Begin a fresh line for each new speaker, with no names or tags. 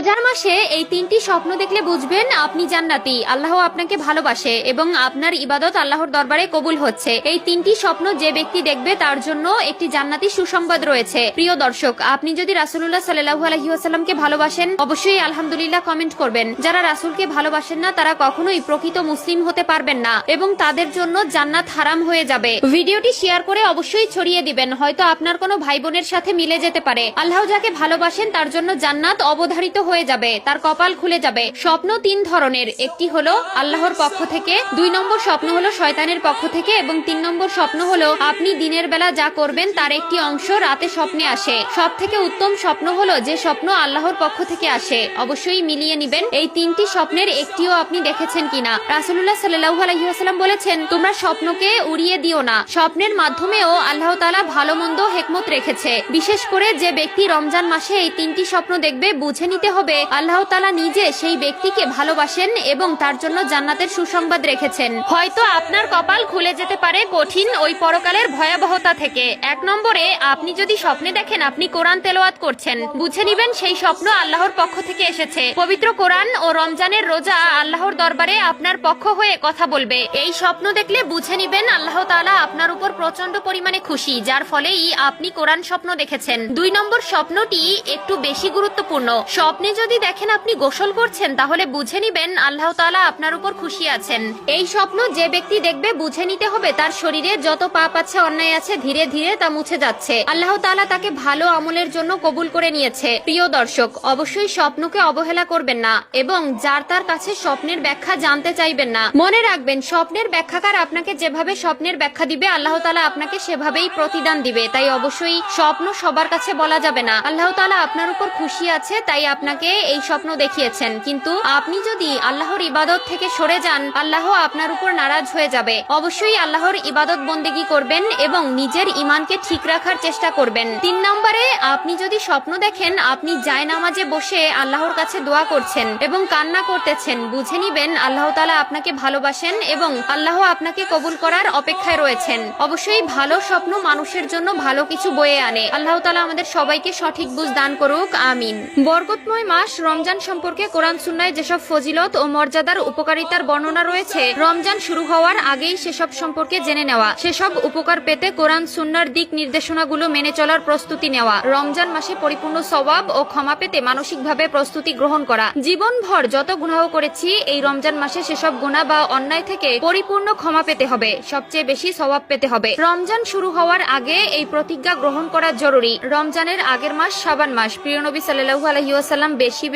রোজার মাসে এই তিনটি স্বপ্ন দেখলে বুঝবেন আপনি জান্নাতি, আল্লাহ আপনাকে ভালোবাসে এবং আপনার ইবাদত আল্লাহর দরবারে কবুল হচ্ছে। এই তিনটি স্বপ্ন যে ব্যক্তি দেখবে তার জন্য একটি জান্নাতি সুসংবাদ রয়েছে। প্রিয় দর্শক, আপনি যদি রাসূলুল্লাহ সাল্লাল্লাহু আলাইহি ওয়াসাল্লামকে ভালোবাসেন অবশ্যই আলহামদুলিল্লাহ কমেন্ট করবেন। যারা রাসূলকে ভালোবাসেন না তারা কখনোই প্রকৃত মুসলিম হতে পারবেন না এবং তাদের জন্য জান্নাত হারাম হয়ে যাবে। ভিডিওটি শেয়ার করে অবশ্যই ছড়িয়ে দিবেন, হয়তো আপনার কোনো ভাই বোনের সাথে মিলে যেতে পারে। আল্লাহ যাকে ভালোবাসেন তার জন্য জান্নাত অবধারিত হয়ে যাবে, তার কপাল খুলে যাবে। স্বপ্ন তিন ধরনের, একটি হলো আল্লাহর পক্ষ থেকে, 2 নম্বর স্বপ্ন হলো শয়তানের পক্ষ থেকে এবং 3 নম্বর স্বপ্ন হলো আপনি দিনের বেলা যা করবেন তার একটি অংশ রাতে স্বপ্নে আসে। সব থেকে উত্তম স্বপ্ন হলো যে স্বপ্ন আল্লাহর পক্ষ থেকে আসে। অবশ্যই মিলিয়ে নিবেন এই তিনটি স্বপ্নের একটিও আপনি দেখেছেন কিনা। রাসূলুল্লাহ সাল্লাল্লাহু আলাইহি ওয়াসাল্লাম বলেছেন, তোমরা স্বপ্নকে উড়িয়ে দিও না। স্বপ্নের মাধ্যমেও আল্লাহ তাআলা ভালো মন্দ হিকমত রেখেছে। বিশেষ করে যে ব্যক্তি রমজান মাসে এই তিনটি স্বপ্ন দেখবে বুঝে নিতে হবে আল্লাহ তাআলা নিজে সেই ব্যক্তিকে ভালোবাসেন এবং তার জন্য জান্নাতের সুসংবাদ রেখেছেন। হয়তো আপনার কপাল খুলে যেতে পারে কঠিন ওই পরকালের ভয়াবহতা থেকে। 1 নম্বরে, আপনি যদি স্বপ্নে দেখেন আপনি কোরআন তেলাওয়াত করছেন, বুঝে নিবেন সেই স্বপ্ন আল্লাহর পক্ষ থেকে এসেছে। পবিত্র কোরআন ও রমজানের রোজা আল্লাহর দরবারে আপনার পক্ষ হয়ে কথা বলবে। এই স্বপ্ন দেখলে বুঝে নিবেন আল্লাহ তাআলা আপনার উপর প্রচন্ড পরিমাণে খুশি, যার ফলেই আপনি কোরআন স্বপ্ন দেখেছেন। 2 নম্বর স্বপ্নটি একটু বেশি গুরুত্বপূর্ণ। স্বপ্নে যদি দেখেন আপনি গোসল করছেন তাহলে বুঝে নিবেন আল্লাহ তাআলা আপনার উপর খুশি আছেন। এই স্বপ্ন যে ব্যক্তি দেখবে বুঝে নিতে হবে তার শরীরে যত পাপ আছে, অন্যায় আছে, ধীরে ধীরে তা মুছে যাচ্ছে। আল্লাহ তাআলা তাকে ভালো আমলের জন্য কবুল করে নিয়েছে। প্রিয় দর্শক, অবশ্যই স্বপ্নকে অবহেলা করবেন না এবং যার তার কাছে স্বপ্নের ব্যাখ্যা জানতে চাইবেন না। মনে রাখবেন, স্বপ্নের ব্যাখ্যাকার আপনাকে যেভাবে স্বপ্নের ব্যাখ্যা দিবে আল্লাহ তাআলা আপনাকে সেভাবেই প্রতিদান দিবে। তাই অবশ্যই স্বপ্ন সবার কাছে বলা যাবে না। আল্লাহ তাআলা আপনার উপর খুশি আছে তাই আপনাকে এই স্বপ্ন দেখিয়েছেন, কিন্তু আপনি যদি আল্লাহর ইবাদত থেকে সরে যান আল্লাহ আপনার উপর নারাজ হয়ে যাবে। অবশ্যই আল্লাহর ইবাদত বন্দেগী করবেন এবং নিজের ঈমানকে ঠিক রাখার চেষ্টা করবেন। 3 নম্বরে, আপনি যদি স্বপ্ন দেখেন আপনি জায়নামাজে বসে আল্লাহর কাছে দোয়া করছেন এবং কান্না করতেছেন, বুঝে নিবেন আল্লাহ তাআলা আপনাকে ভালোবাসেন এবং আল্লাহ আপনাকে কবুল করার অপেক্ষায় রয়েছেন। অবশ্যই ভালো স্বপ্ন মানুষের জন্য ভালো কিছু বয়ে আনে। আল্লাহ তাআলা আমাদের সবাইকে সঠিক বুঝ দান করুক, আমিন। বরকতময় মাস রমজান সম্পর্কে কোরআন সুন্নাহয় যেসব ফজিলত ও মর্যাদার উপকারিতার বর্ণনা রয়েছে, রমজান শুরু হওয়ার আগেই সেসব সম্পর্কে জেনে নেওয়া, সেসব উপকার পেতে কোরআন সুন্নাহর দিক নির্দেশনাগুলো মেনে চলার প্রস্তুতি নেওয়া, রমজান মাসে পরিপূর্ণ সওয়াব ও ক্ষমা পেতে মানসিকভাবে প্রস্তুতি গ্রহণ করা। জীবনভর যত গুনাহ করেছি এই রমজান মাসে সেসব গুনাহ বা অন্যায় থেকে পরিপূর্ণ ক্ষমা পেতে হবে, সবচেয়ে বেশি সওয়াব পেতে হবে। রমজান শুরু হওয়ার আগে এই প্রতিজ্ঞা গ্রহণ করা জরুরি। রমজানের আগের মাস শাবান মাস। প্রিয় নবী সাল্লাল্লাহু আলাইহি ওয়াসাল্লাম বেশি